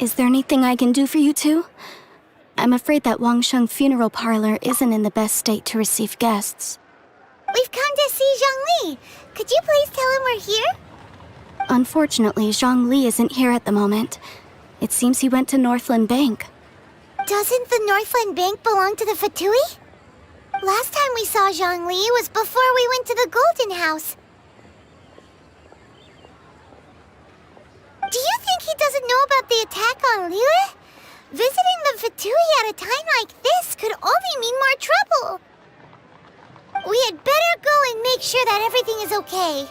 Is there anything I can do for you two? I'm afraid that Wangsheng funeral parlor isn't in the best state to receive guests. We've come to see Zhongli. Could you please tell him we're here? Unfortunately, Zhongli isn't here at the moment. It seems he went to Northland Bank. Doesn't the Northland Bank belong to the Fatui? Last time we saw Zhongli was before we went to the Golden House. Do you think he doesn't know about the attack on Liyue? Visiting the Fatui at a time like this could only mean more trouble. We had better go and make sure that everything is okay.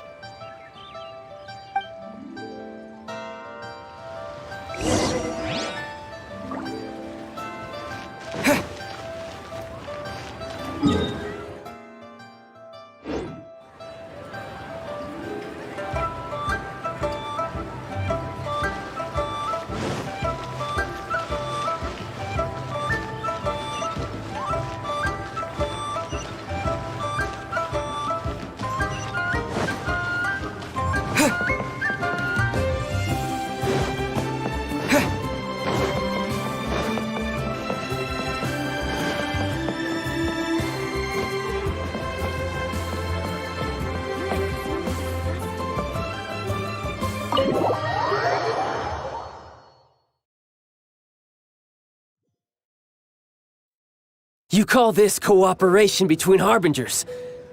You call this cooperation between Harbingers?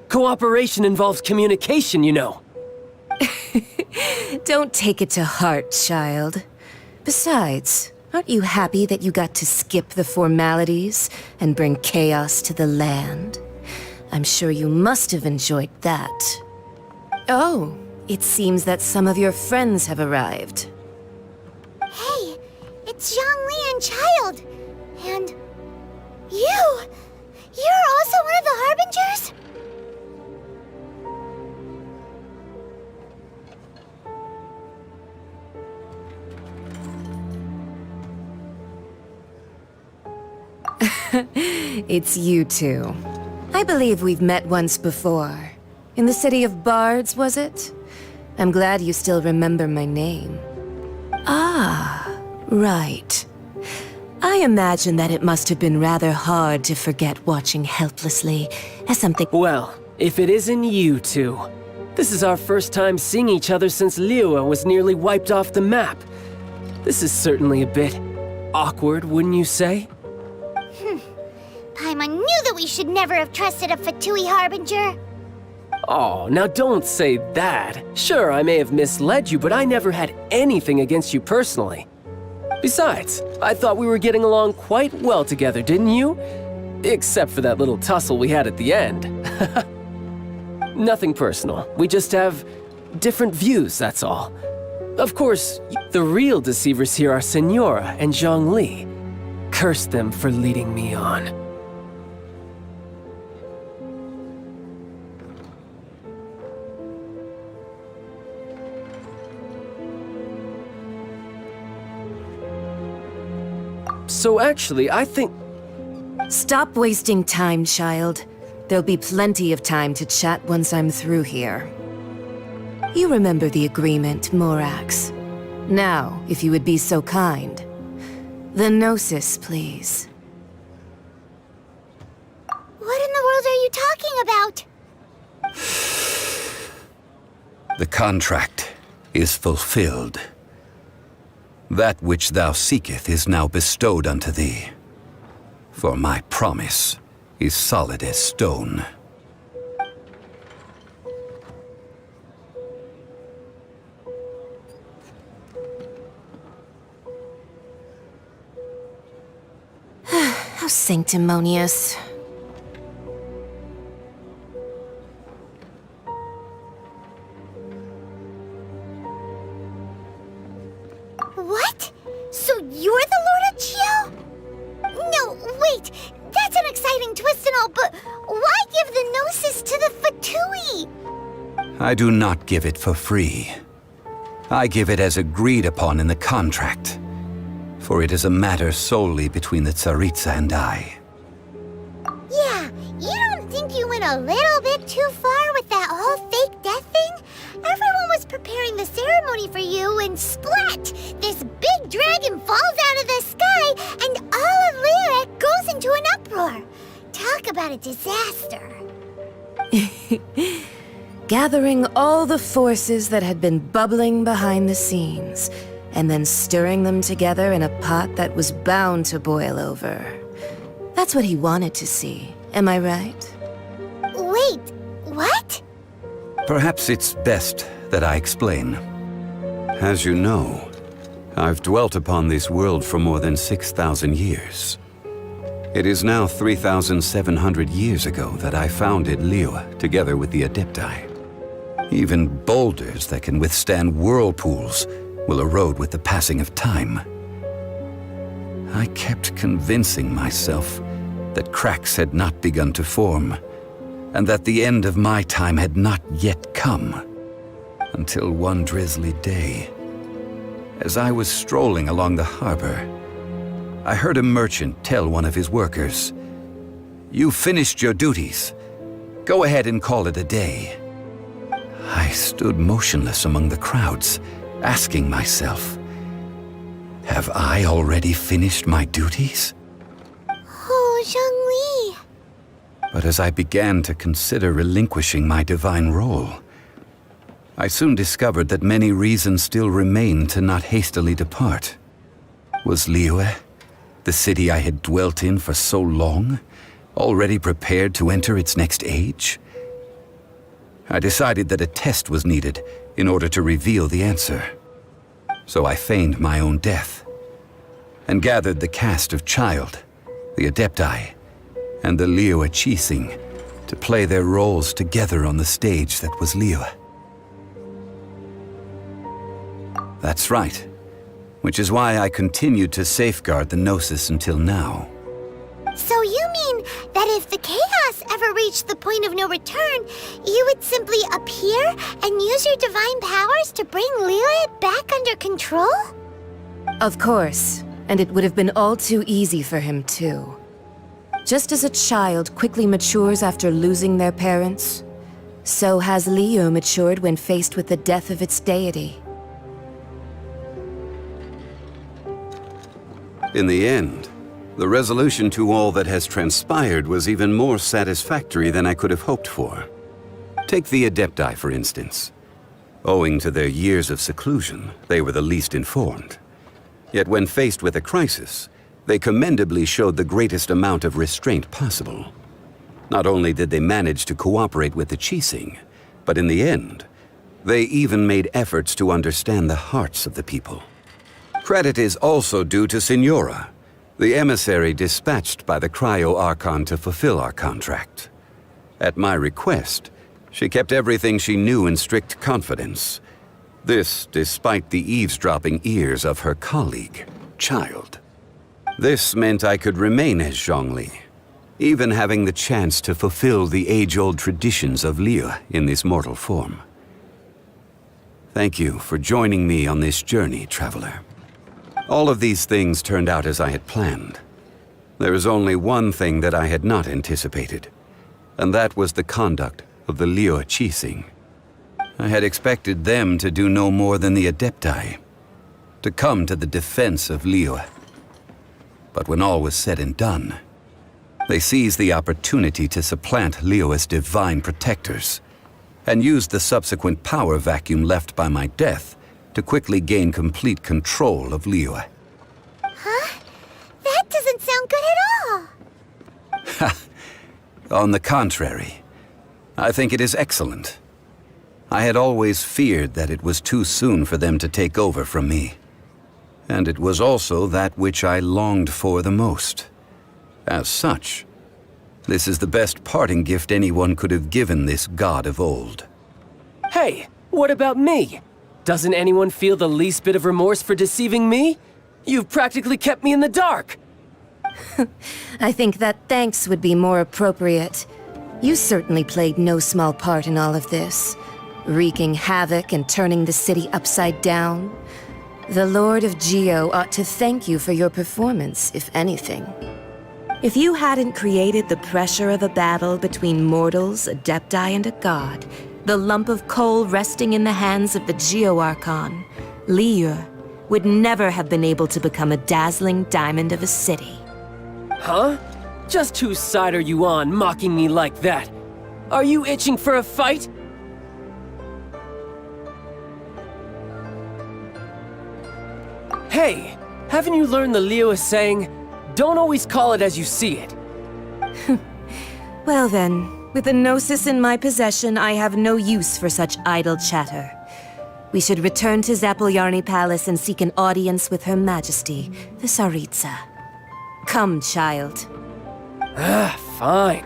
Cooperation involves communication, you know. Don't take it to heart, child. Besides, aren't you happy that you got to skip the formalities and bring chaos to the land? I'm sure you must have enjoyed that. Oh, it seems that some of your friends have arrived. Hey, it's Zhongli and Child. And you! You're also one of the Harbingers? It's you two. I believe we've met once before. In the City of Bards, was it? I'm glad you still remember my name. Ah, right. I imagine that it must have been rather hard to forget watching helplessly as something— Well, if it isn't you two. This is our first time seeing each other since Liyue was nearly wiped off the map. This is certainly a bit awkward, wouldn't you say? Paimon knew that we should never have trusted a Fatui Harbinger. Oh, now don't say that. Sure, I may have misled you, but I never had anything against you personally. Besides, I thought we were getting along quite well together, didn't you? Except for that little tussle we had at the end. Nothing personal. We just have different views, that's all. Of course, the real deceivers here are Senora and Zhongli. Curse them for leading me on. So actually, I think— Stop wasting time, child. There'll be plenty of time to chat once I'm through here. You remember the agreement, Morax. Now, if you would be so kind. The Gnosis, please. What in the world are you talking about? The contract is fulfilled. That which thou seeketh is now bestowed unto thee. For my promise is solid as stone. How sanctimonious. What? So you're the Lord of Chio? No, wait. That's an exciting twist and all, but why give the Gnosis to the Fatui? I do not give it for free. I give it as agreed upon in the contract. For it is a matter solely between the Tsaritsa and I. Yeah, you don't think you went a little bit too far with that whole fake death thing? Everyone was preparing the ceremony for you, and splat! This big dragon falls out of the sky, and all of Lyric goes into an uproar. Talk about a disaster. Gathering all the forces that had been bubbling behind the scenes, and then stirring them together in a pot that was bound to boil over. That's what he wanted to see, am I right? Wait, what? Perhaps it's best that I explain. As you know, I've dwelt upon this world for more than 6,000 years. It is now 3,700 years ago that I founded Liyue together with the Adepti. Even boulders that can withstand whirlpools will erode with the passing of time. I kept convincing myself that cracks had not begun to form, and that the end of my time had not yet come. Until one drizzly day, as I was strolling along the harbor, I heard a merchant tell one of his workers, "You've finished your duties. Go ahead and call it a day." I stood motionless among the crowds, asking myself, have I already finished my duties? Oh, Zhongli. But as I began to consider relinquishing my divine role, I soon discovered that many reasons still remained to not hastily depart. Was Liyue, the city I had dwelt in for so long, already prepared to enter its next age? I decided that a test was needed in order to reveal the answer. So I feigned my own death, and gathered the cast of Child, the Adepti, and the Liyue Qixing to play their roles together on the stage that was Liyue. That's right, which is why I continued to safeguard the Gnosis until now. So you mean that if the chaos ever reached the point of no return, you would simply appear and use your divine powers to bring Liyue back under control? Of course, and it would have been all too easy for him too. Just as a child quickly matures after losing their parents, so has Liyue matured when faced with the death of its deity. In the end, the resolution to all that has transpired was even more satisfactory than I could have hoped for. Take the Adepti, for instance. Owing to their years of seclusion, they were the least informed. Yet when faced with a crisis, they commendably showed the greatest amount of restraint possible. Not only did they manage to cooperate with the Qixing, but in the end, they even made efforts to understand the hearts of the people. Credit is also due to Signora, the emissary dispatched by the Cryo-Archon to fulfill our contract. At my request, she kept everything she knew in strict confidence. This despite the eavesdropping ears of her colleague, Child. This meant I could remain as Zhongli, even having the chance to fulfill the age-old traditions of Liyue in this mortal form. Thank you for joining me on this journey, traveler. All of these things turned out as I had planned. There is only one thing that I had not anticipated, and that was the conduct of the Liyue Qixing. I had expected them to do no more than the Adepti, to come to the defense of Liyue. But when all was said and done, they seized the opportunity to supplant Liyue as divine protectors, and used the subsequent power vacuum left by my death to quickly gain complete control of Liyue. Huh? That doesn't sound good at all. On the contrary, I think it is excellent. I had always feared that it was too soon for them to take over from me. And it was also that which I longed for the most. As such, this is the best parting gift anyone could have given this god of old. Hey, what about me? Doesn't anyone feel the least bit of remorse for deceiving me? You've practically kept me in the dark. I think that thanks would be more appropriate. You certainly played no small part in all of this, wreaking havoc and turning the city upside down. The Lord of Geo ought to thank you for your performance, if anything. If you hadn't created the pressure of a battle between mortals, adepti, and a god, the lump of coal resting in the hands of the Geo Archon, Liyue, would never have been able to become a dazzling diamond of a city. Huh? Just whose side are you on, mocking me like that? Are you itching for a fight? Hey, haven't you learned the Liyue saying, don't always call it as you see it? Well then, with the Gnosis in my possession, I have no use for such idle chatter. We should return to Zapoljarny Palace and seek an audience with Her Majesty, the Tsaritsa. Come, child. Fine.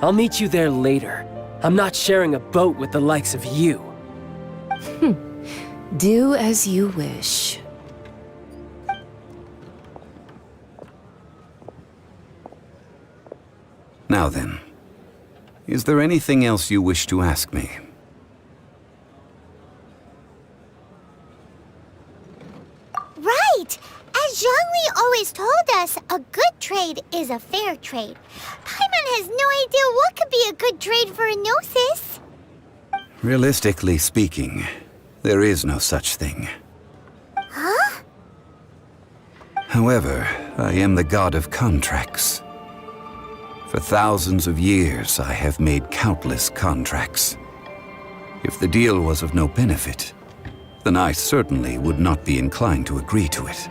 I'll meet you there later. I'm not sharing a boat with the likes of you. Do as you wish. Now then, is there anything else you wish to ask me? Right! As Zhongli always told us, a good trade is a fair trade. Paimon has no idea what could be a good trade for a Gnosis. Realistically speaking, there is no such thing. Huh? However, I am the god of contracts. For thousands of years, I have made countless contracts. If the deal was of no benefit, then I certainly would not be inclined to agree to it.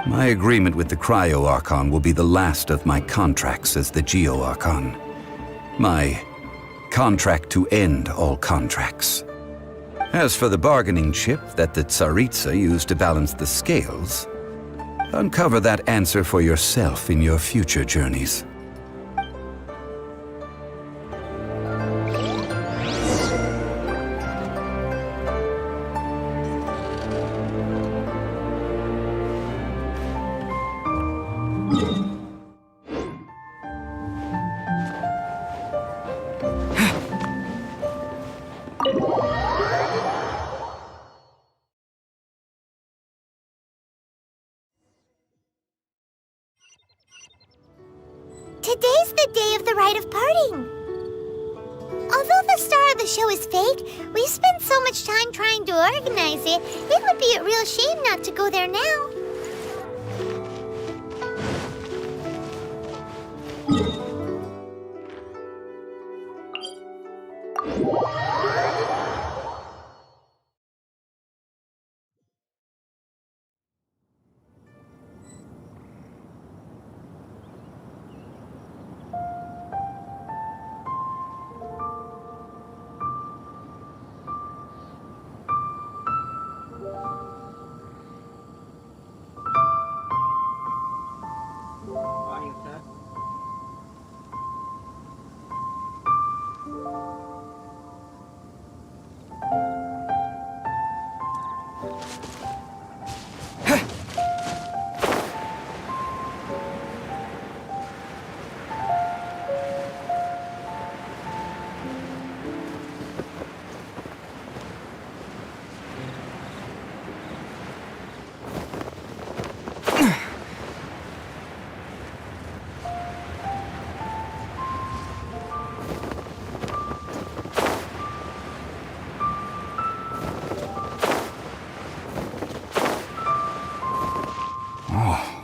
My agreement with the Cryo Archon will be the last of my contracts as the Geo Archon. My contract to end all contracts. As for the bargaining chip that the Tsaritsa used to balance the scales, uncover that answer for yourself in your future journeys. Today's the day of the rite of parting. Although the star of the show is fake, we spent so much time trying to organize it, it would be a real shame not to go there now.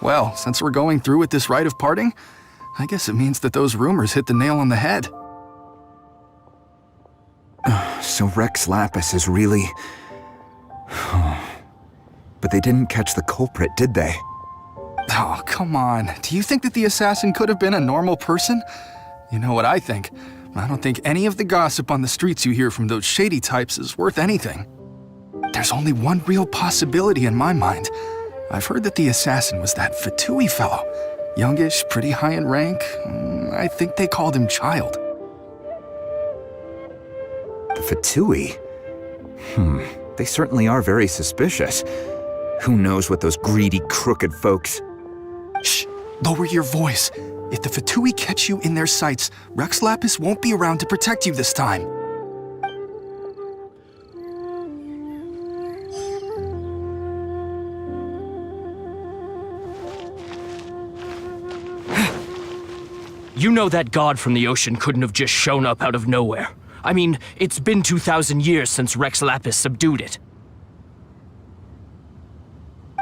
Well, since we're going through with this rite of parting, I guess it means that those rumors hit the nail on the head. So Rex Lapis is really... But they didn't catch the culprit, did they? Oh, come on. Do you think that the assassin could have been a normal person? You know what I think. I don't think any of the gossip on the streets you hear from those shady types is worth anything. There's only one real possibility in my mind. I've heard that the assassin was that Fatui fellow. Youngish, pretty high in rank. I think they called him Child. The Fatui? They certainly are very suspicious. Who knows what those greedy, crooked folks... Shh! Lower your voice. If the Fatui catch you in their sights, Rex Lapis won't be around to protect you this time. You know that god from the ocean couldn't have just shown up out of nowhere. I mean, it's been 2,000 years since Rex Lapis subdued it.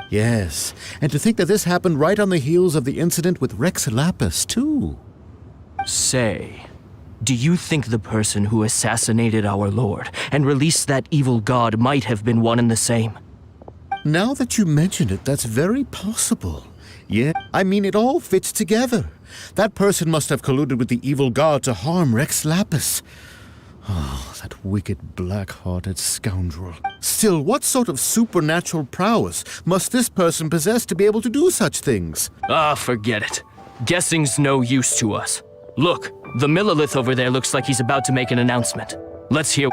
Yes, and to think that this happened right on the heels of the incident with Rex Lapis, too. Say, do you think the person who assassinated our lord and released that evil god might have been one and the same? Now that you mention it, that's very possible. Yeah, I mean, it all fits together. That person must have colluded with the evil god to harm Rex Lapis. Oh, that wicked, black-hearted scoundrel. Still, what sort of supernatural prowess must this person possess to be able to do such things? Ah, forget it. Guessing's no use to us. Look, the Millilith over there looks like he's about to make an announcement. Let's hear...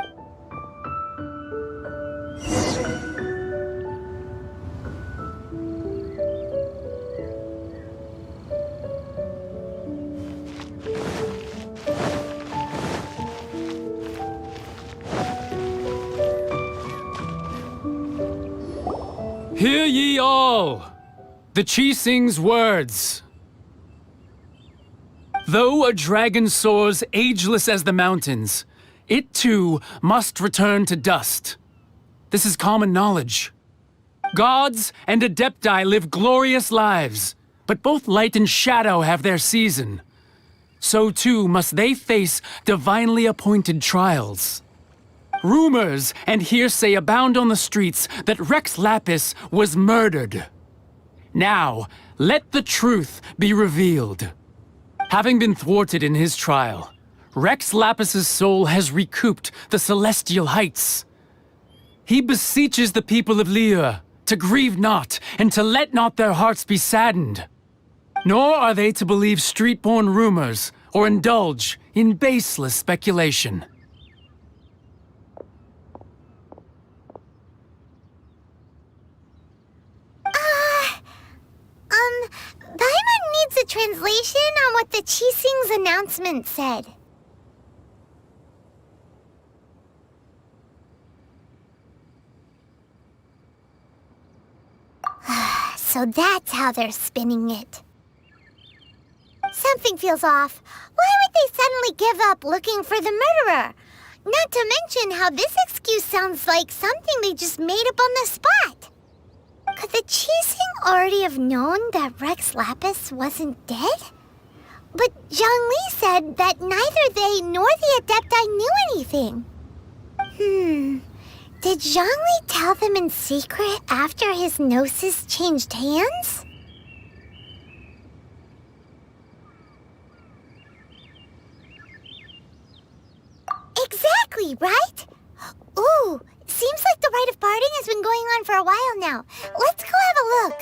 Hear ye all, the Qixing's words. Though a dragon soars ageless as the mountains, it too must return to dust. This is common knowledge. Gods and Adepti live glorious lives, but both light and shadow have their season. So too must they face divinely appointed trials. Rumors and hearsay abound on the streets that Rex Lapis was murdered. Now, let the truth be revealed. Having been thwarted in his trial, Rex Lapis's soul has recouped the celestial heights. He beseeches the people of Liyue to grieve not and to let not their hearts be saddened. Nor are they to believe street-born rumors or indulge in baseless speculation. Paimon needs a translation on what the Qixing's announcement said. So that's how they're spinning it. Something feels off. Why would they suddenly give up looking for the murderer? Not to mention how this excuse sounds like something they just made up on the spot. Could the Qixing already have known that Rex Lapis wasn't dead? But Zhongli said that neither they nor the Adepti knew anything. Did Zhongli tell them in secret after his gnosis changed hands? Exactly, right? Ooh, seems like the rite of parting has been going on for a while now. Let's go have a look.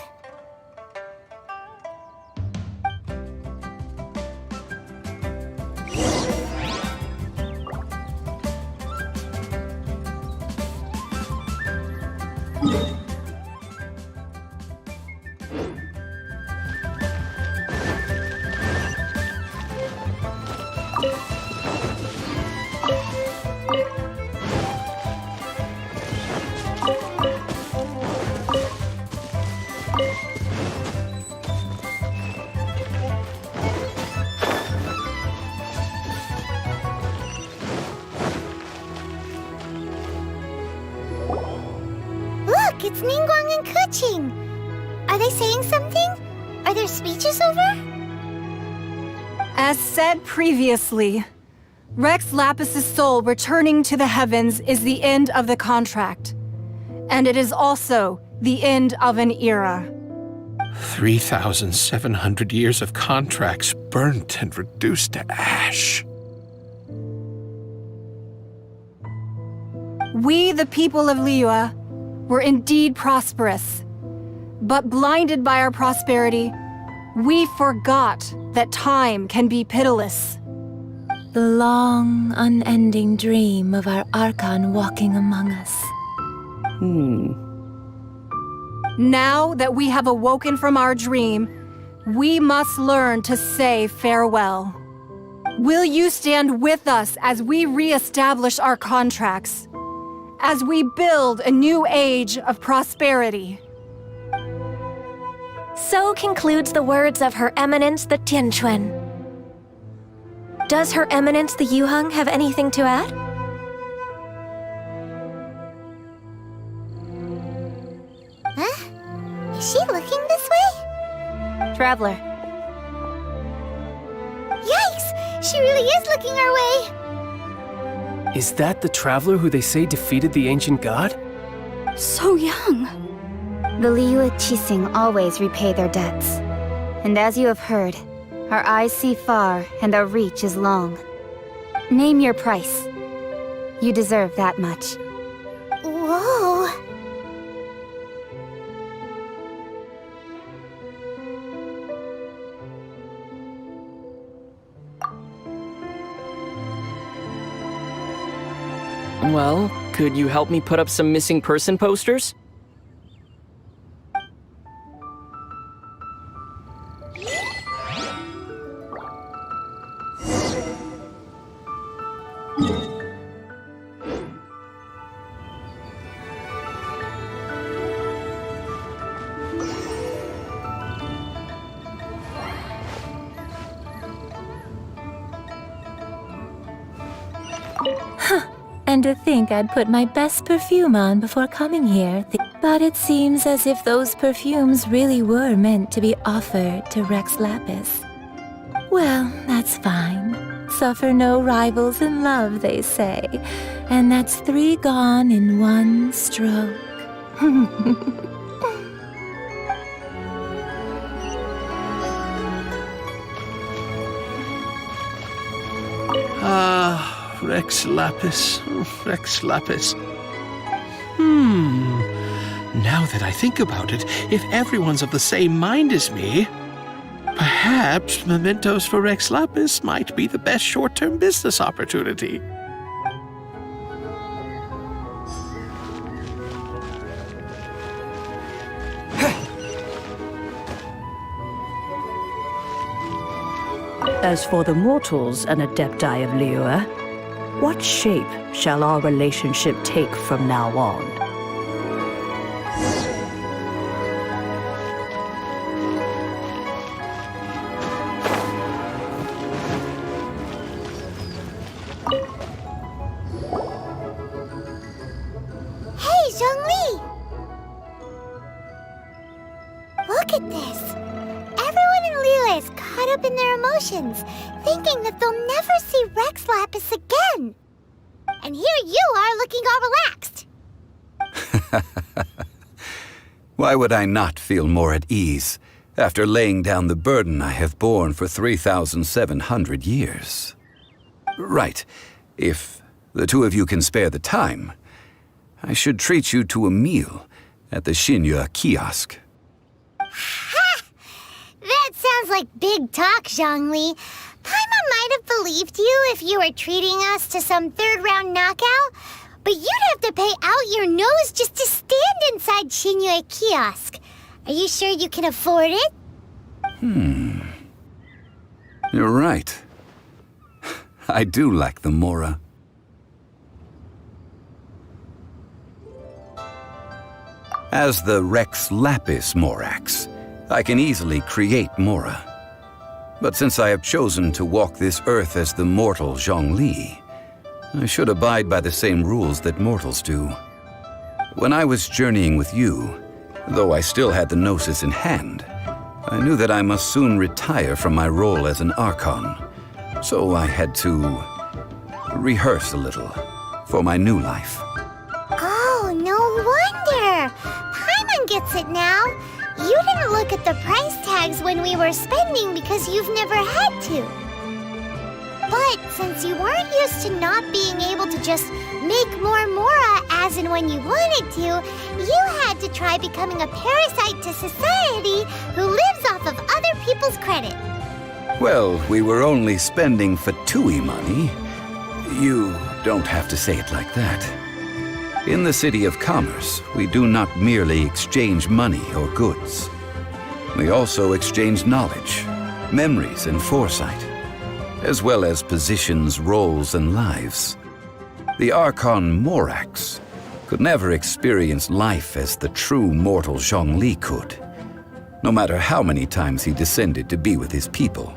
Look, it's Ningguang and Keqing. Are they saying something? Are their speeches over? As said previously, Rex Lapis's soul returning to the heavens is the end of the contract. And it is also the end of an era. 3,700 years of contracts burnt and reduced to ash. We, the people of Liyue, were indeed prosperous. But blinded by our prosperity, we forgot that time can be pitiless. The long, unending dream of our Archon walking among us. Now that we have awoken from our dream, we must learn to say farewell. Will you stand with us as we re-establish our contracts? As we build a new age of prosperity? So concludes the words of Her Eminence the Tianquan. Does Her Eminence the Yuheng have anything to add? Huh? Is she looking this way? Traveler. Yikes! She really is looking our way! Is that the traveler who they say defeated the ancient god? So young. The Liyue Qixing always repay their debts. And as you have heard, our eyes see far and our reach is long. Name your price. You deserve that much. Whoa! Well, could you help me put up some missing person posters? And to think I'd put my best perfume on before coming here. But it seems as if those perfumes really were meant to be offered to Rex Lapis. Well, that's fine. Suffer no rivals in love, they say. And that's 3 gone in 1 stroke. Rex Lapis, Rex Lapis. Now that I think about it, if everyone's of the same mind as me, perhaps mementos for Rex Lapis might be the best short-term business opportunity. As for the mortals and adepti of Liyue, what shape shall our relationship take from now on? Hey, Zhongli! Look at this. Everyone in Liyue is caught up in their emotions, thinking that they'll never see Rex Lapis again. And here you are looking all relaxed. Why would I not feel more at ease after laying down the burden I have borne for 3,700 years? Right. If the two of you can spare the time, I should treat you to a meal at the Xinyue kiosk. Ha! That sounds like big talk, Zhongli. Paimon might have believed you if you were treating us to some third-round knockout, but you'd have to pay out your nose just to stand inside Xinyue kiosk. Are you sure you can afford it? You're right. I do like the Mora. As the Rex Lapis Morax, I can easily create Mora. But since I have chosen to walk this earth as the mortal Zhongli, I should abide by the same rules that mortals do. When I was journeying with you, though I still had the Gnosis in hand, I knew that I must soon retire from my role as an Archon. So I had to rehearse a little for my new life. Oh, no wonder! Paimon gets it now. You didn't look at the price tags when we were spending because you've never had to. But since you weren't used to not being able to just make more Mora as and when you wanted to, you had to try becoming a parasite to society who lives off of other people's credit. Well, we were only spending Fatui money. You don't have to say it like that. In the City of Commerce, we do not merely exchange money or goods. We also exchange knowledge, memories, and foresight, as well as positions, roles, and lives. The Archon Morax could never experience life as the true mortal Zhongli could, no matter how many times he descended to be with his people.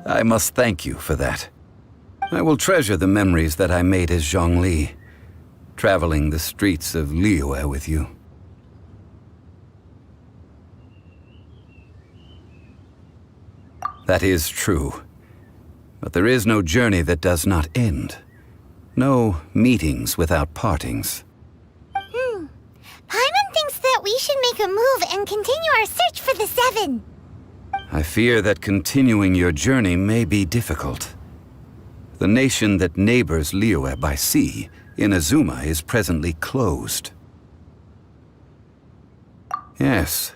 I must thank you for that. I will treasure the memories that I made as Zhongli, traveling the streets of Liyue with you. That is true. But there is no journey that does not end. No meetings without partings. Paimon thinks that we should make a move and continue our search for the Seven. I fear that continuing your journey may be difficult. The nation that neighbors Liyue by sea, Inazuma, is presently closed. Yes,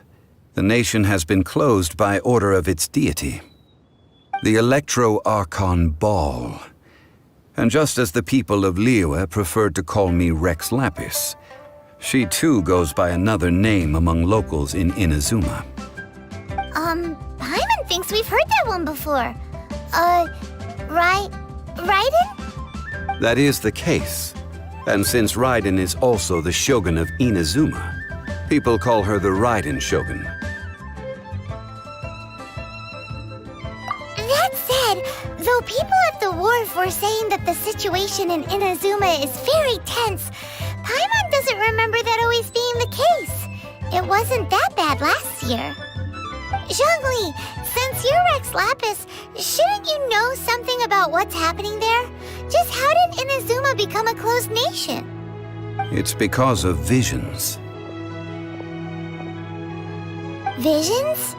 the nation has been closed by order of its deity, the Electro-Archon Ball. And just as the people of Liyue preferred to call me Rex Lapis, she too goes by another name among locals in Inazuma. Paimon thinks we've heard that one before. Raiden? That is the case. And since Raiden is also the Shogun of Inazuma, people call her the Raiden Shogun. That said, though people at the wharf were saying that the situation in Inazuma is very tense, Paimon doesn't remember that always being the case. It wasn't that bad last year. Zhongli, since you're Rex Lapis, shouldn't you know something about what's happening there? Just how did Inazuma become a closed nation? It's because of visions. Visions?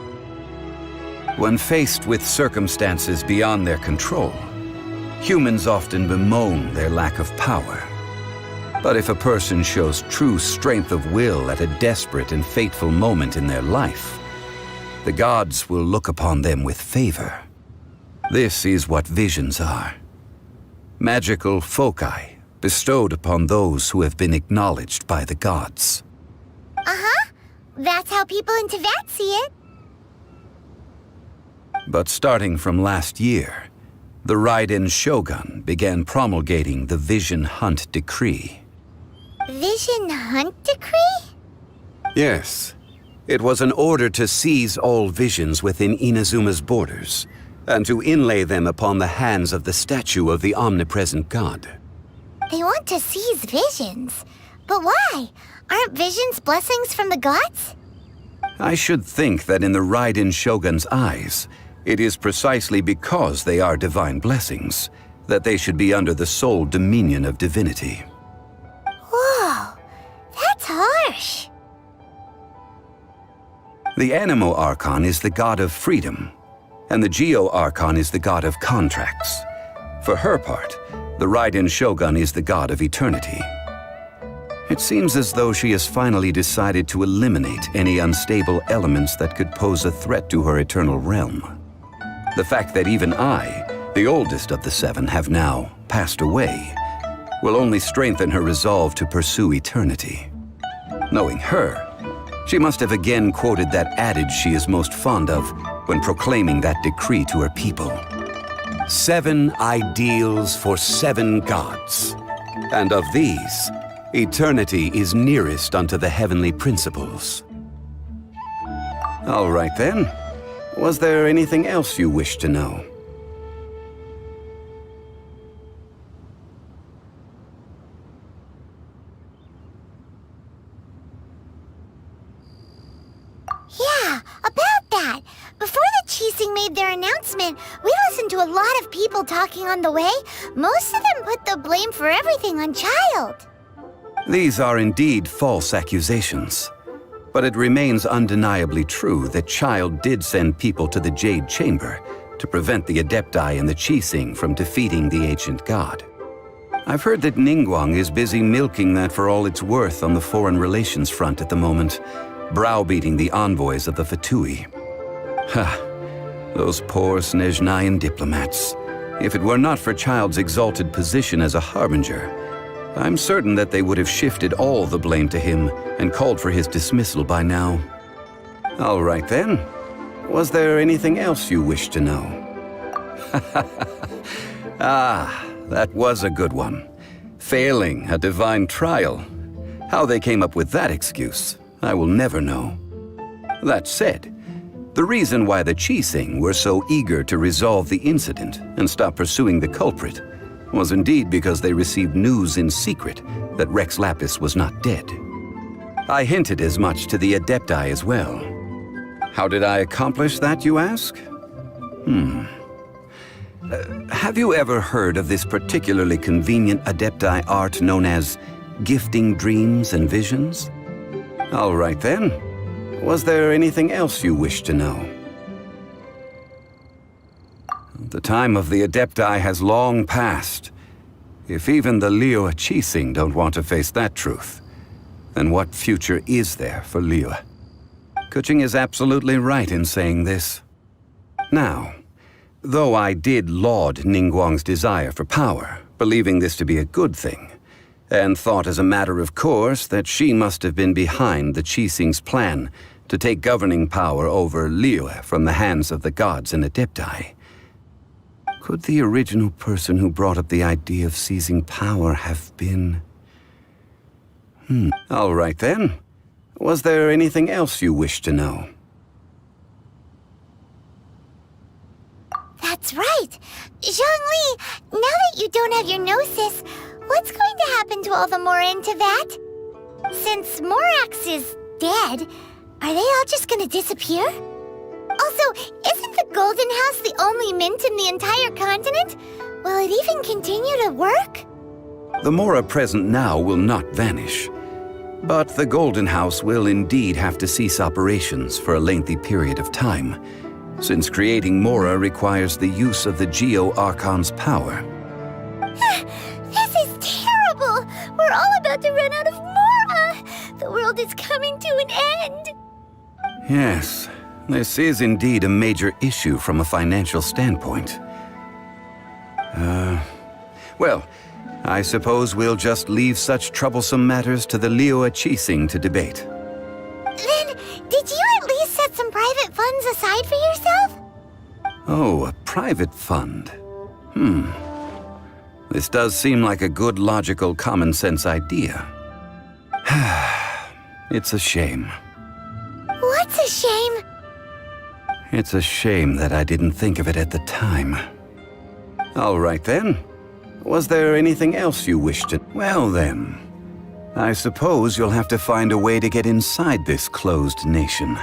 When faced with circumstances beyond their control, humans often bemoan their lack of power. But if a person shows true strength of will at a desperate and fateful moment in their life, the gods will look upon them with favor. This is what visions are. Magical foci bestowed upon those who have been acknowledged by the gods. That's how people in Teyvat see it. But starting from last year, the Raiden Shogun began promulgating the Vision Hunt Decree. Vision Hunt Decree? Yes. It was an order to seize all visions within Inazuma's borders, and to inlay them upon the hands of the statue of the omnipresent god. They want to seize visions. But why? Aren't visions blessings from the gods? I should think that in the Raiden Shogun's eyes, it is precisely because they are divine blessings that they should be under the sole dominion of divinity. Whoa, that's harsh. The Animo Archon is the god of freedom, and the Geo Archon is the god of contracts. For her part, the Raiden Shogun is the god of eternity. It seems as though she has finally decided to eliminate any unstable elements that could pose a threat to her eternal realm. The fact that even I, the oldest of the seven, have now passed away, will only strengthen her resolve to pursue eternity. Knowing her, she must have again quoted that adage she is most fond of when proclaiming that decree to her people. 7 ideals for 7 gods, and of these, eternity is nearest unto the heavenly principles. All right then. Was there anything else you wish to know? Yeah, about that. Before the Qixing made their announcement, we listened to a lot of people talking on the way. Most of them put the blame for everything on Child. These are indeed false accusations. But it remains undeniably true that Child did send people to the Jade Chamber to prevent the Adepti and the Qixing from defeating the ancient god. I've heard that Ningguang is busy milking that for all it's worth on the foreign relations front at the moment, browbeating the envoys of the Fatui. Ha! Those poor Snezhnayan diplomats. If it were not for Child's exalted position as a harbinger, I'm certain that they would have shifted all the blame to him and called for his dismissal by now. All right then. Was there anything else you wish to know? Ah, that was a good one. Failing a divine trial. How they came up with that excuse, I will never know. That said, the reason why the Qixing were so eager to resolve the incident and stop pursuing the culprit was indeed because they received news in secret that Rex Lapis was not dead. I hinted as much to the Adepti as well. How did I accomplish that, you ask? Have you ever heard of this particularly convenient Adepti art known as gifting dreams and visions? All right then. Was there anything else you wish to know? The time of the Adepti has long passed. If even the Liyue Qixing don't want to face that truth, then what future is there for Liyue? Keqing is absolutely right in saying this. Now, though I did laud Ningguang's desire for power, believing this to be a good thing, and thought as a matter of course that she must have been behind the Qixing's plan to take governing power over Liyue from the hands of the gods and Adepti, could the original person who brought up the idea of seizing power have been... All right then. Was there anything else you wish to know? That's right. Zhongli, now that you don't have your gnosis, what's going to happen to all the Mora in Teyvat? Since Morax is dead, are they all just gonna disappear? Also, isn't the Golden House the only mint in the entire continent? Will it even continue to work? The Mora present now will not vanish. But the Golden House will indeed have to cease operations for a lengthy period of time, since creating Mora requires the use of the Geo-Archon's power. This is terrible! We're all about to run out of Mora! The world is coming to an end! Yes, this is indeed a major issue from a financial standpoint. Well, I suppose we'll just leave such troublesome matters to the Liyue Qixing to debate. Then, did you at least set some private funds aside for yourself? Oh, a private fund. This does seem like a good, logical, common-sense idea. It's a shame. What's a shame? It's a shame that I didn't think of it at the time. All right then. Was there anything else you wished to... Well then, I suppose you'll have to find a way to get inside this closed nation.